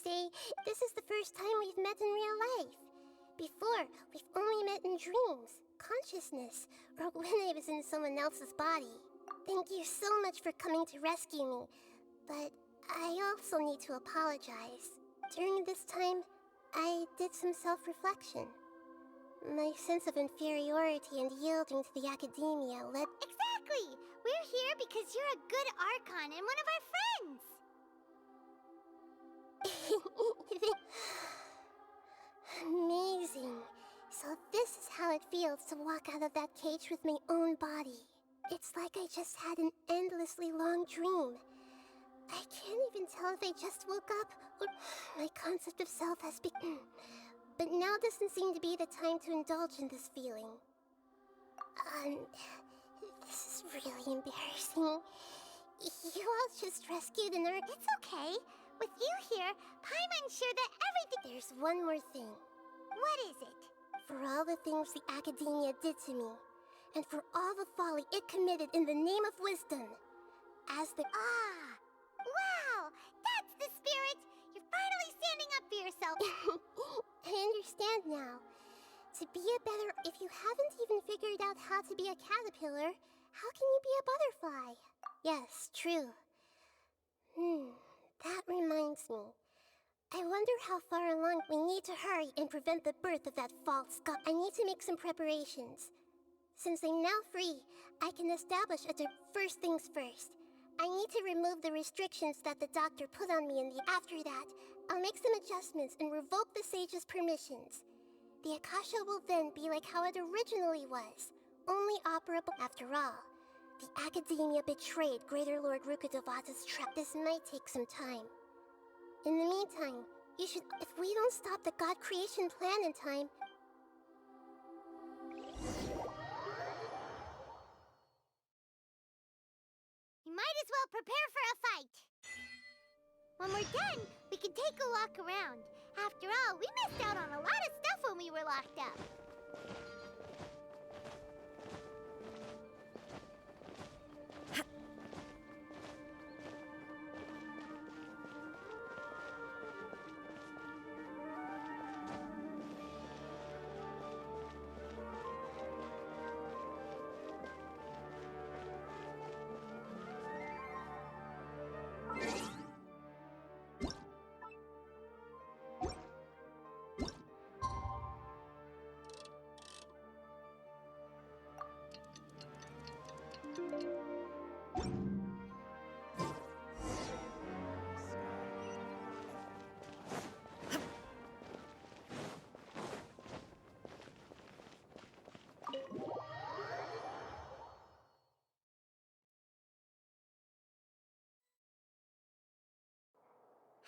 say, this is the first time we've met in real life. Before, we've only met in dreams, consciousness, or when I was in someone else's body. Thank you so much for coming to rescue me, but I also need to apologize. During this time, I did some self-reflection. My sense of inferiority and yielding to the academia led— Exactly! We're here because you're a good Archon and one of our friends! Amazing. So this is how it feels to walk out of that cage with my own body. It's like I just had an endlessly long dream. I can't even tell if I just woke up or my concept of self has become. But now doesn't seem to be the time to indulge in this feeling. This is really embarrassing. You all just rescued an Archon. It's okay. With you here, Paimon's sure that everything— There's one more thing. What is it? For all the things the academia did to me, and for all the folly it committed in the name of wisdom, as the— Wow! That's the spirit! You're finally standing up for yourself! I understand now. To be a better— If you haven't even figured out how to be a caterpillar, how can you be a butterfly? Yes, true. That reminds me. I wonder how far along we need to hurry and prevent the birth of that false god. I need to make some preparations. Since I'm now free, I can establish first things first. I need to remove the restrictions that the doctor put on me After that, I'll make some adjustments and revoke the sage's permissions. The Akasha will then be like how it originally was, only operable. After all, the academia betrayed Greater Lord Rukkhadevata's trap. This might take some time. In the meantime, you should— If we don't stop the god creation plan in time— You might as well prepare for a fight! When we're done, we can take a walk around. After all, we missed out on a lot of stuff when we were locked up.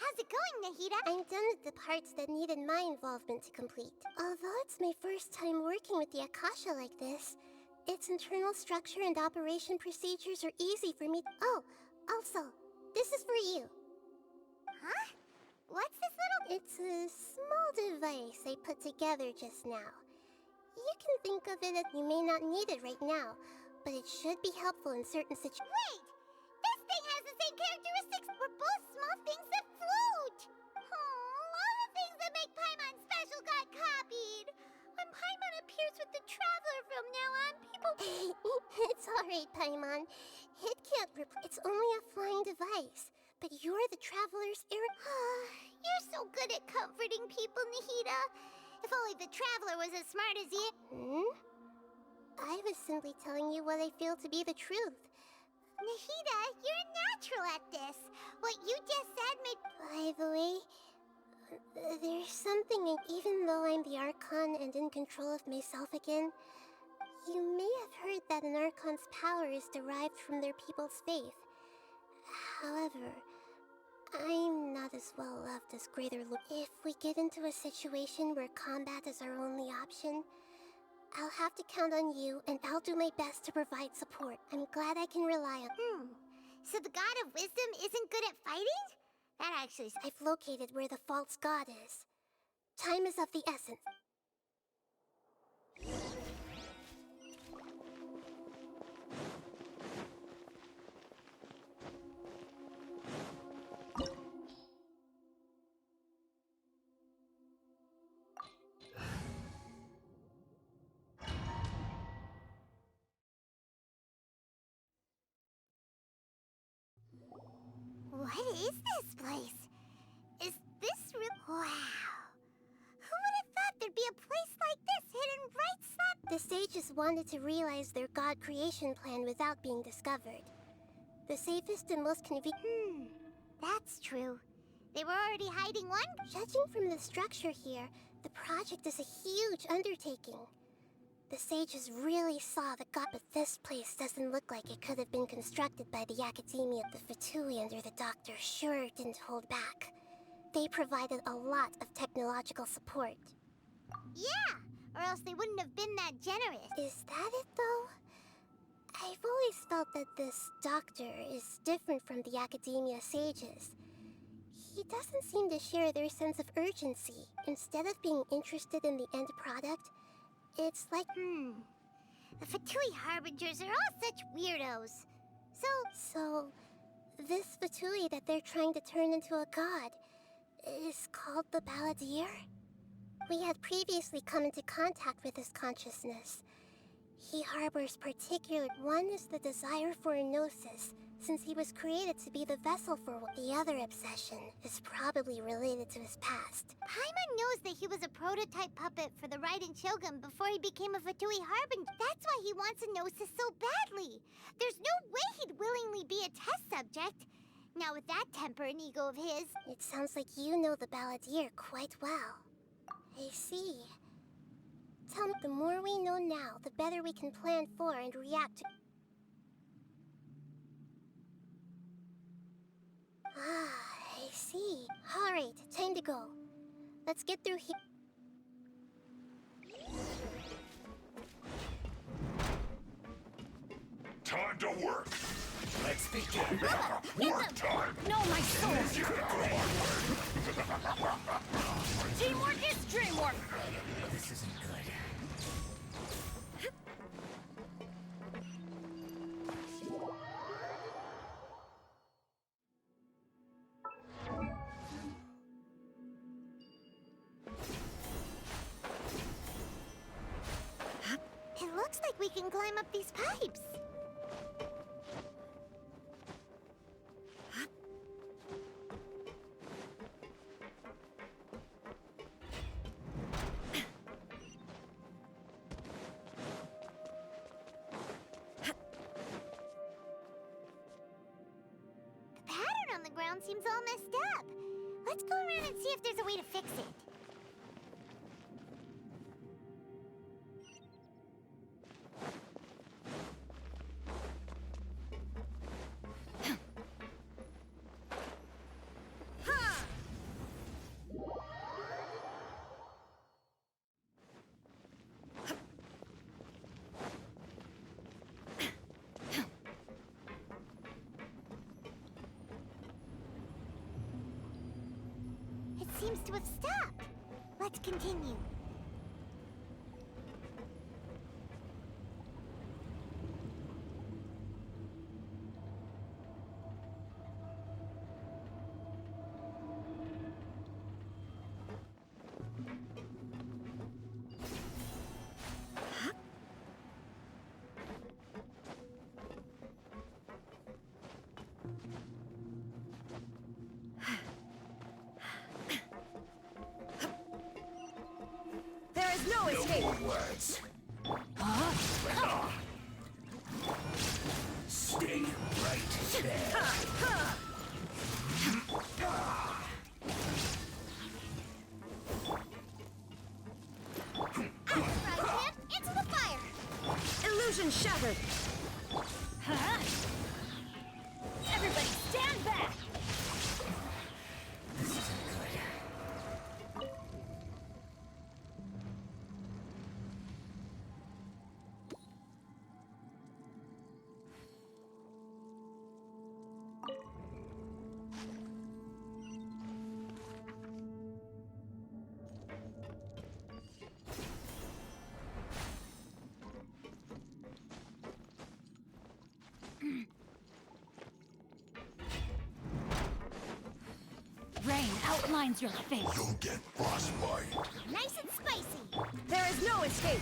How's it going, Nahida? I'm done with the parts that needed my involvement to complete. Although it's my first time working with the Akasha like this, its internal structure and operation procedures are easy for me. Oh, also, this is for you. Huh? What's this little— It's a small device I put together just now. You can think of it as— You may not need it right now, but it should be helpful in certain situations. Wait! This thing has the same characteristics! We're both small things that float! Oh, all the things that make Paimon special got copied! When Paimon appears with the Traveler from now on, people— It's alright, Paimon. It can't It's only a flying device. But you're the Traveler's You're so good at comforting people, Nahida. If only the Traveler was as smart as you. I was simply telling you what I feel to be the truth. Nahida, you're a natural at this. What you just said made— By the way, there's something, even though I'm the Archon and in control of myself again, you may have heard that an Archon's power is derived from their people's faith. However, I'm not as well loved as Greater Lord. If we get into a situation where combat is our only option, I'll have to count on you, and I'll do my best to provide support. I'm glad I can rely on— So the God of Wisdom isn't good at fighting? That actually— I've located where the false god is. Time is of the essence. is this place? Is this real? Wow. Who would have thought there'd be a place like this hidden right slap? The sages wanted to realize their god creation plan without being discovered. The safest and most convenient. That's true. They were already hiding one? Judging from the structure here, the project is a huge undertaking. The sages really saw the god, but this place doesn't look like it could have been constructed by the Academia. The Fatui under the Doctor sure didn't hold back. They provided a lot of technological support. Yeah, or else they wouldn't have been that generous. Is that it, though? I've always felt that this Doctor is different from the Academia sages. He doesn't seem to share their sense of urgency. Instead of being interested in the end product, it's like... The Fatui Harbingers are all such weirdos. So, this Fatui that they're trying to turn into a god is called the Balladeer? We had previously come into contact with his consciousness. He harbors particular... One is the desire for a gnosis, since he was created to be the vessel for one. The other obsession is probably related to his past. Paimon knows that he was a prototype puppet for the Raiden Shogun before he became a Fatui Harbinger. That's why he wants a gnosis so badly. There's no way he'd willingly be a test subject. Now with that temper and ego of his... It sounds like you know the Balladeer quite well. I see. Tell me, the more we know now, the better we can plan for and react to... I see. Alright, time to go. Let's get through here. Time to work. Let's begin. Work time. No, my soul! Teamwork is dreamwork! This isn't good. It looks like we can climb up these pipes. The pattern on the ground seems all messed up. Let's go around and see if there's a way to fix it. Seems to have stopped. Let's continue. No escape! No more words. Stay right there. Into the fire! Illusion shattered! Everybody stand back! This isn't good. Rain outlines your face. You'll get frostbite. Nice and spicy! There is no escape!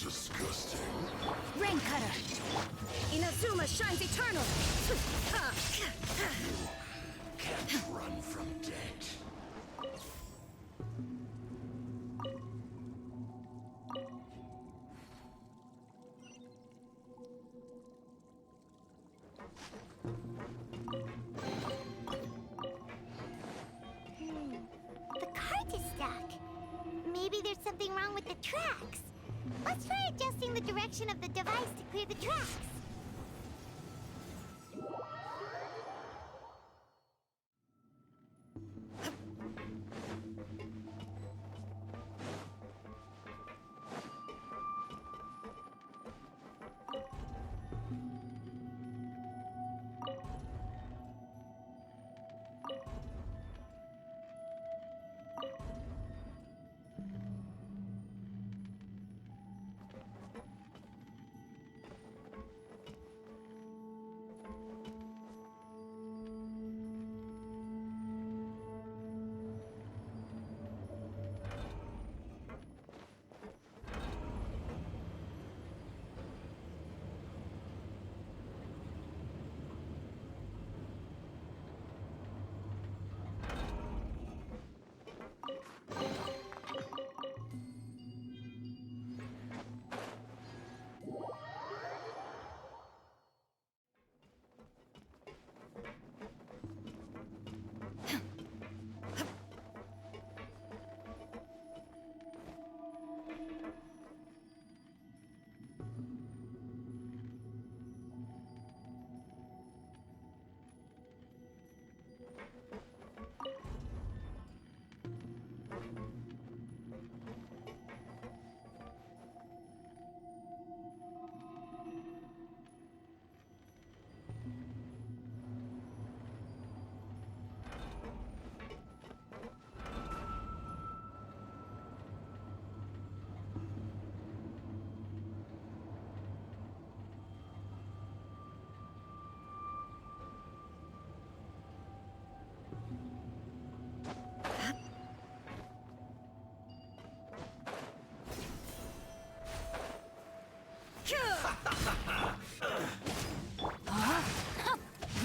Disgusting. Rain cutter. Inazuma shines eternal. Can't run from dead. The cart is stuck. Maybe there's something wrong with the tracks. Let's try adjusting the direction of the device to clear the tracks.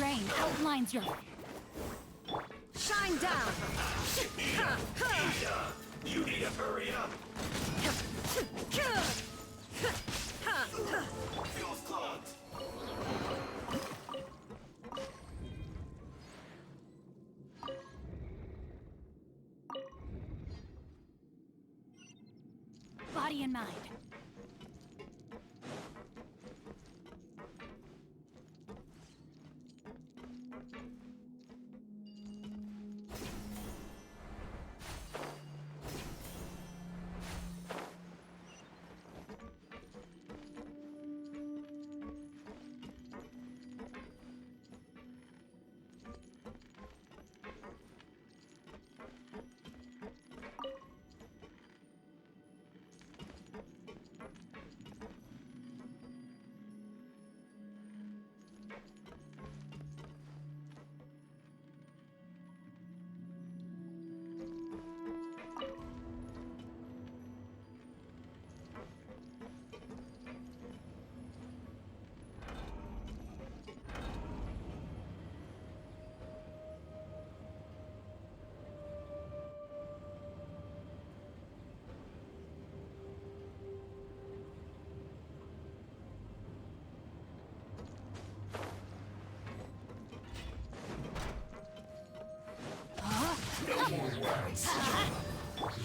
Rain outlines your... Shine down! You need to hurry up. Fuel's clogged. Body and mind.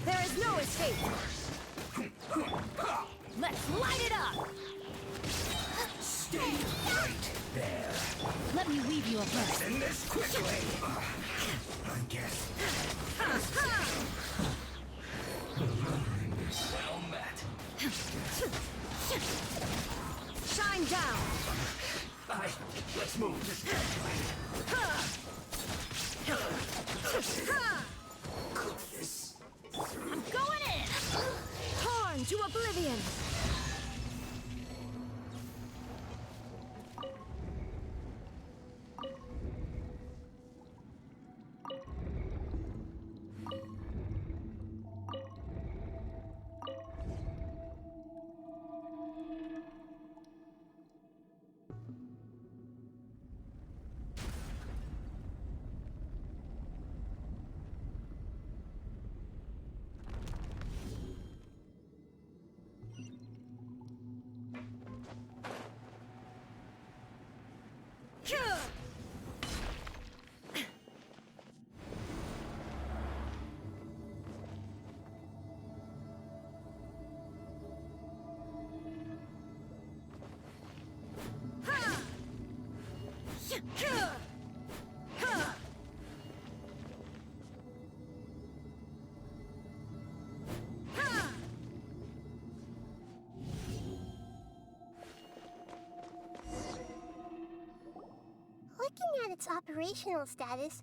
There is no escape! Let's light it up! Stay right there. Let me weave you a verse. End this quickly. I guess. Well met. Shine down! Let's move this way. I'm going in! Torn to oblivion! Looking at its operational status,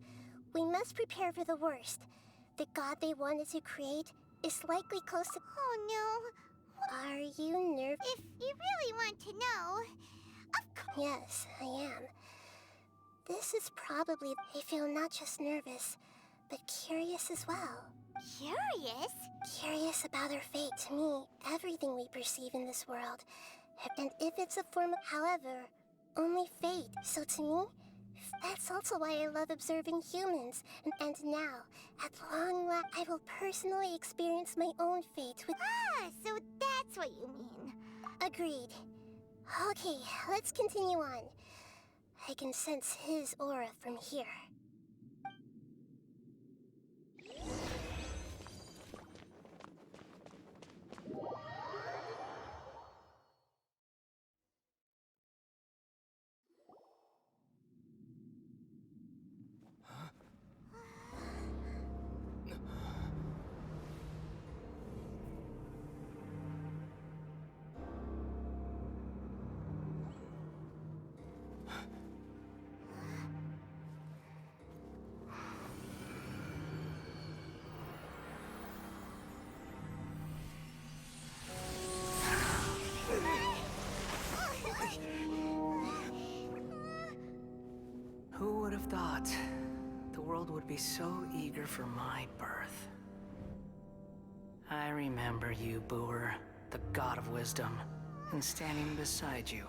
we must prepare for the worst. The god they wanted to create is likely close to... Oh no. Are you nervous? If you really want to know, of course. Yes, I am. This is probably... I feel not just nervous, but curious as well. Curious? Curious about our fate. To me, everything we perceive in this world. And if it's a form of... However, only fate. So to me, that's also why I love observing humans. And now, at long last, I will personally experience my own fate with... Ah, so that's what you mean. Agreed. Okay, let's continue on. I can sense his aura from here. Who would have thought the world would be so eager for my birth? I remember you, Booer, the god of wisdom, and standing beside you,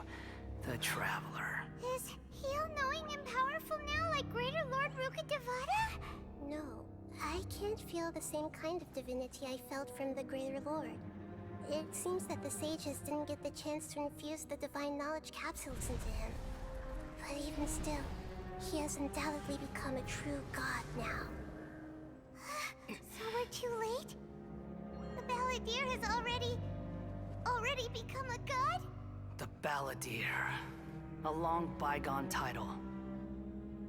the traveler. Is he all-knowing and powerful now like Greater Lord Rukkhadevata? No, I can't feel the same kind of divinity I felt from the Greater Lord. It seems that the sages didn't get the chance to infuse the divine knowledge capsules into him. But even still, he has undoubtedly become a true god now. So we're too late? The Balladeer has already become a god? The Balladeer. A long bygone title.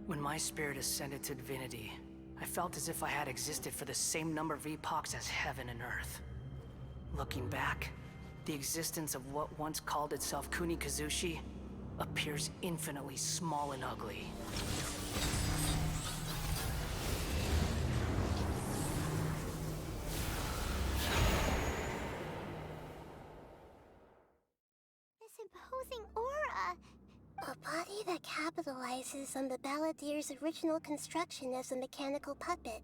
When my spirit ascended to divinity, I felt as if I had existed for the same number of epochs as heaven and earth. Looking back, the existence of what once called itself Kunikazushi appears infinitely small and ugly. This imposing aura. A body that capitalizes on the Balladeer's original construction as a mechanical puppet,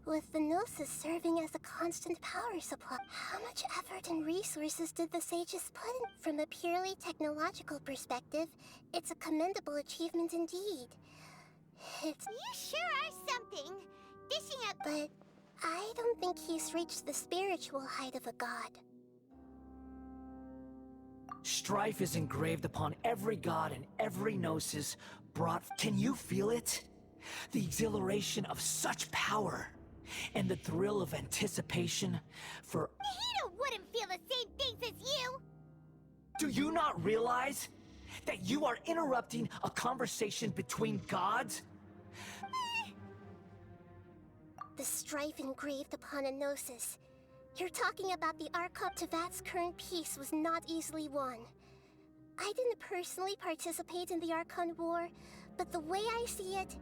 with the Gnosis serving as a constant power supply. How much effort and resources did the sages put in? From a purely technological perspective, it's a commendable achievement indeed. It's... You sure are something. Dishing up. But I don't think he's reached the spiritual height of a god. Strife is engraved upon every god and every gnosis brought... Can you feel it? The exhilaration of such power, and the thrill of anticipation for... Nahida wouldn't feel the same things as you. Do you not realize that you are interrupting a conversation between gods? The strife engraved upon a Gnosis. You're talking about the Archon. Tevat's current peace was not easily won. I didn't personally participate in the Archon War, but the way I see it,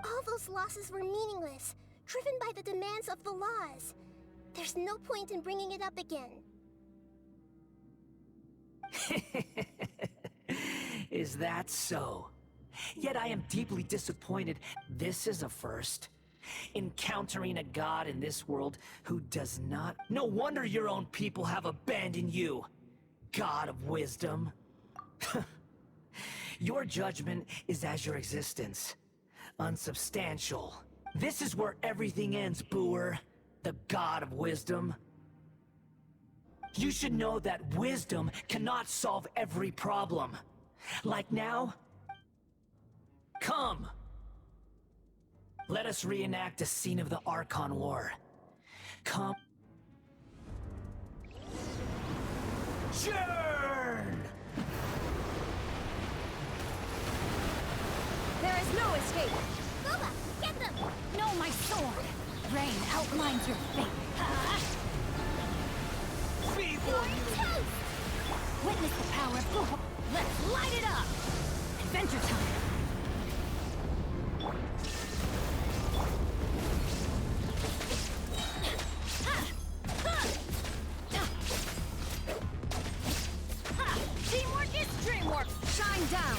all those losses were meaningless, driven by the demands of the laws. There's no point in bringing it up again. Is that so? Yet I am deeply disappointed. This is a first. Encountering a god in this world who does not... No wonder your own people have abandoned you, god of wisdom. Your judgment is as your existence. Unsubstantial. This is where everything ends, Booer, the god of wisdom. You should know that wisdom cannot solve every problem. Like now? Come! Let us reenact a scene of the Archon War. Come... Churn! There is no escape! Kalpa, get them! No, my sword! Rain outlines your fate. You're toast! Witness the power of Kalpa. Let's light it up! Adventure time! Teamwork is dreamwork! Shine down!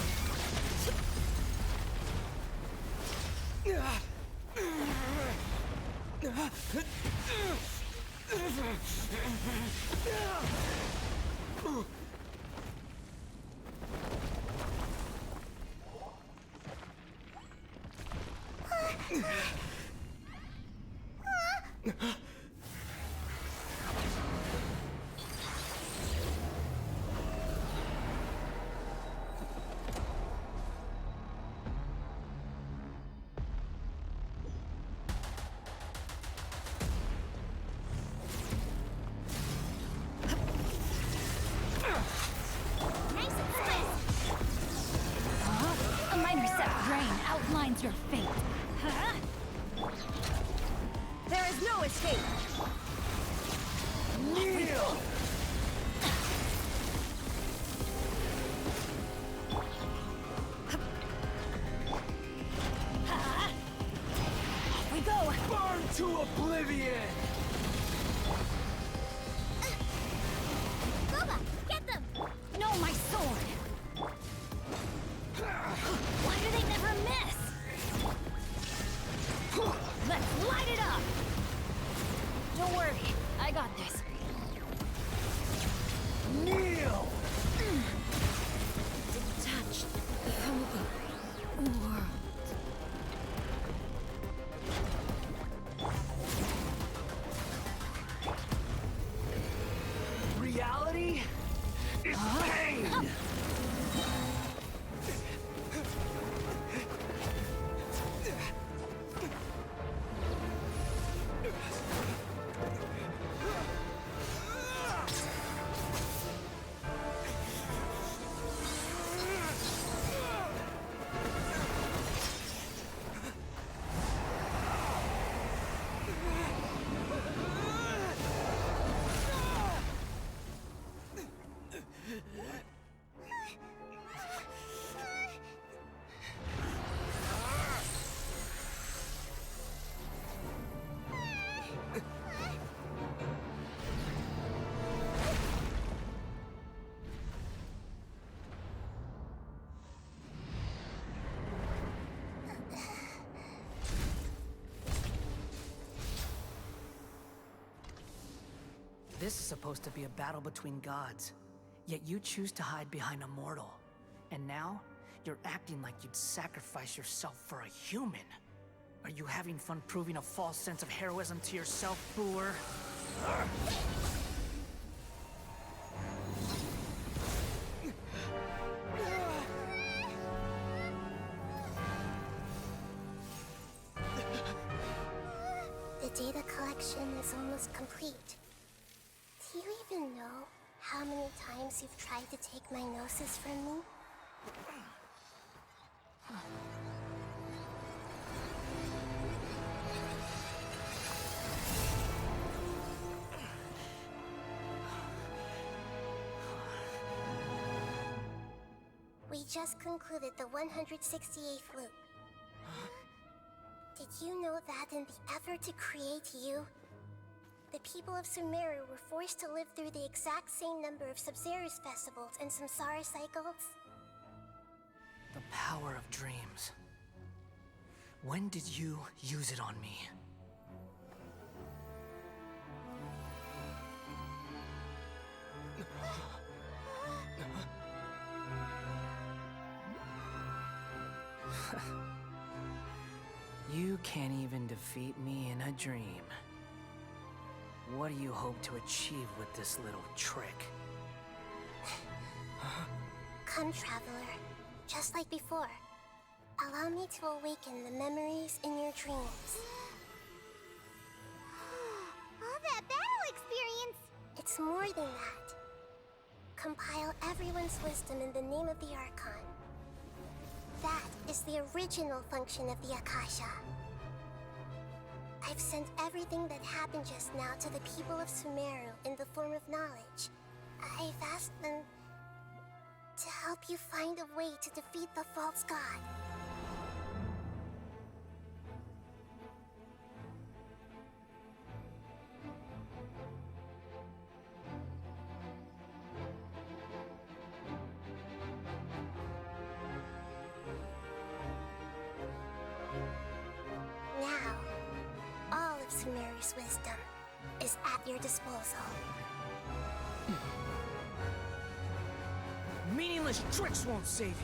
Nice and swift! A minor set rain outlines your fate. There is no escape! Kneel! Off we go! Burn to oblivion! Kalpa, get them! No, my sword! Why do they never miss? Let's light it up! Don't worry, I got this. Kneel! Detached from the world. Reality is pain! This is supposed to be a battle between gods, yet you choose to hide behind a mortal. And now, you're acting like you'd sacrifice yourself for a human. Are you having fun proving a false sense of heroism to yourself, Boor? The data collection is almost complete. Do you even know how many times you've tried to take my gnosis from me? We just concluded the 168th loop. Did you know that in the effort to create you, the people of Sumeru were forced to live through the exact same number of Sub-Zerus festivals and Samsara cycles? The power of dreams. When did you use it on me? You can't even defeat me in a dream. What do you hope to achieve with this little trick? Come, Traveler. Just like before. Allow me to awaken the memories in your dreams. All that battle experience! It's more than that. Compile everyone's wisdom in the name of the Archon. That is is the original function of the Akasha. I've sent everything that happened just now to the people of Sumeru in the form of knowledge. I've asked them to help you find a way to defeat the false god. Now, all of Sumeru's wisdom is at your disposal. Meaningless tricks won't save you.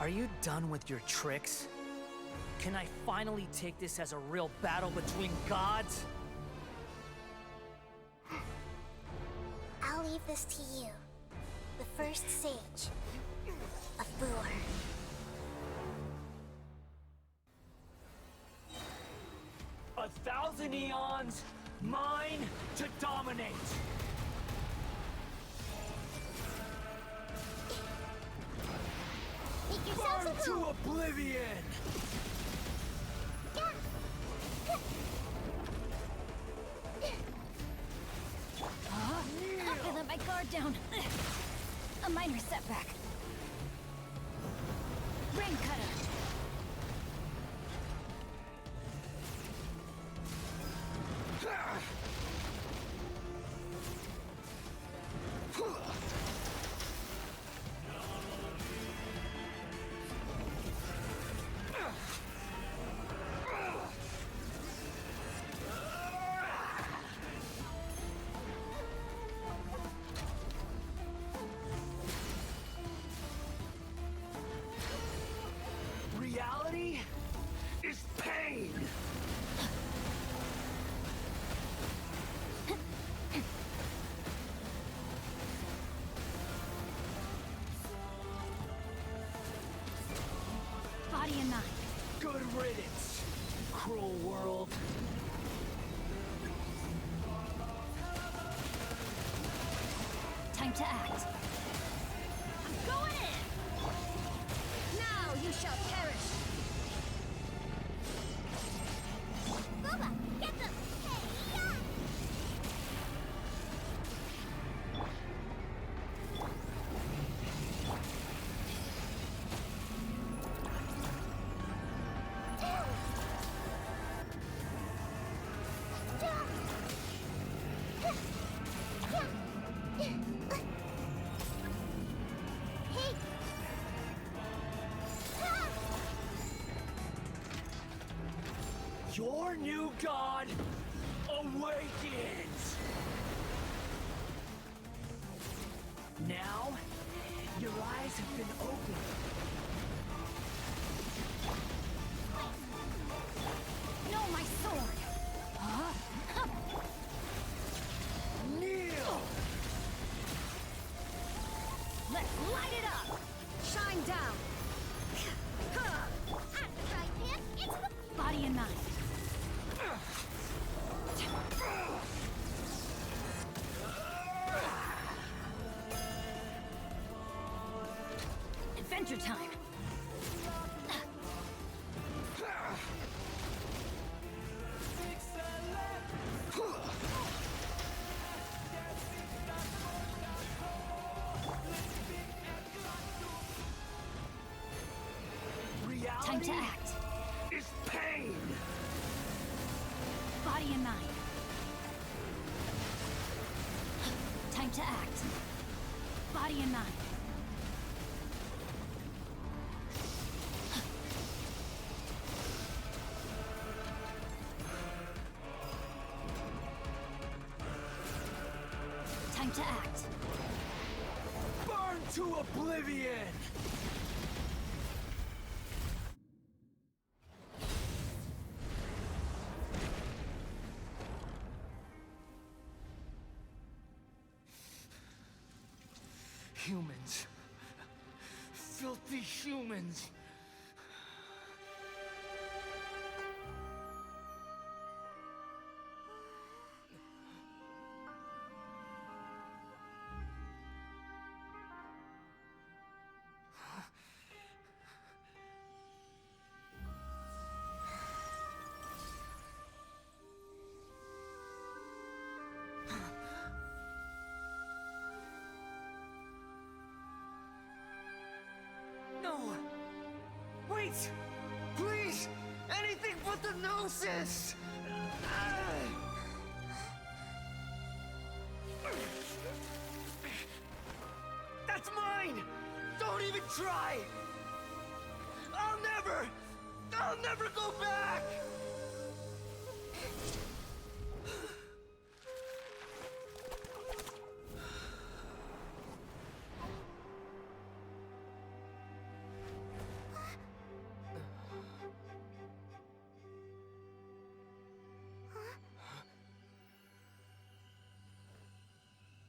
Are you done with your tricks? Can I finally take this as a real battle between gods? I'll leave this to you, the first sage of Boor. 1,000 eons, mine to dominate. Make yourselves Burn at to home. oblivion. I let my guard down. A minor setback. Rain cutter. Reality is pain. Body and mind. Good riddance, cruel world. Time to act. I'm going in! Now you shall perish! Boba, get them. Hey-ya! Hey! Your new god awakens! Now, your eyes have been opened. No, my sword! Huh? Kneel! Let's light it up! Shine down! At the frying pan, into the... Body and mind. Adventure time! Reality Time to act. is pain! Body and mind. Time to act. Body and mind. Time to act. To oblivion! Humans. Filthy humans. No! Wait! Please! Anything but the Gnosis! That's mine! Don't even try! I'll never go back!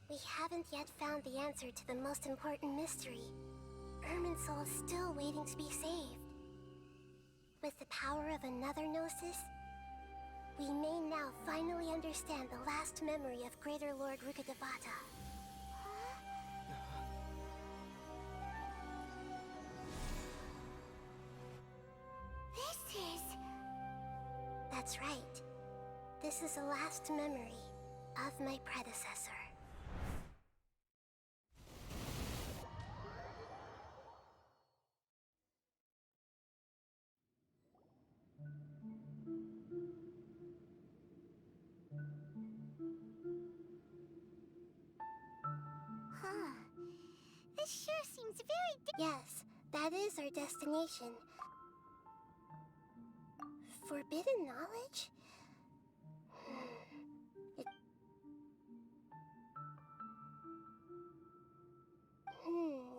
We haven't yet found the answer to the most important mystery. Irminsul is still waiting to be saved. With the power of another Gnosis, we may now finally understand the last memory of Greater Lord Rukkhadevata. This is... That's right. This is the last memory of my predecessor. Huh. This sure seems very Yes, that is our destination. Forbidden knowledge?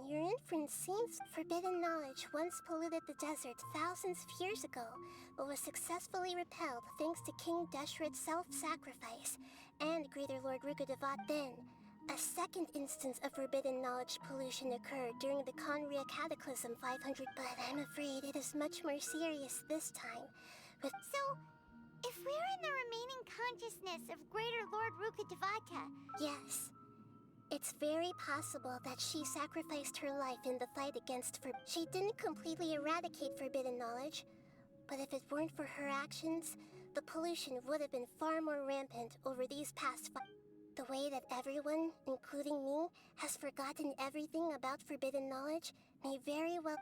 Your inference seems forbidden knowledge once polluted the desert thousands of years ago, but was successfully repelled thanks to King Deshret's self-sacrifice and Greater Lord Rukkhadevata. Then, a second instance of forbidden knowledge pollution occurred during the Conria Cataclysm 500, but I'm afraid it is much more serious this time. So, if we're in the remaining consciousness of Greater Lord Rukkhadevata... Yes. It's very possible that she sacrificed her life in the fight against She didn't completely eradicate forbidden knowledge, but if it weren't for her actions, the pollution would have been far more rampant over these past The way that everyone, including me, has forgotten everything about forbidden knowledge may very well...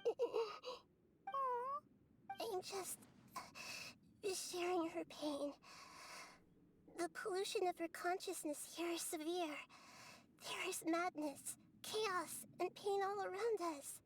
I'm just... sharing her pain. The pollution of her consciousness here is severe. There is madness, chaos, and pain all around us.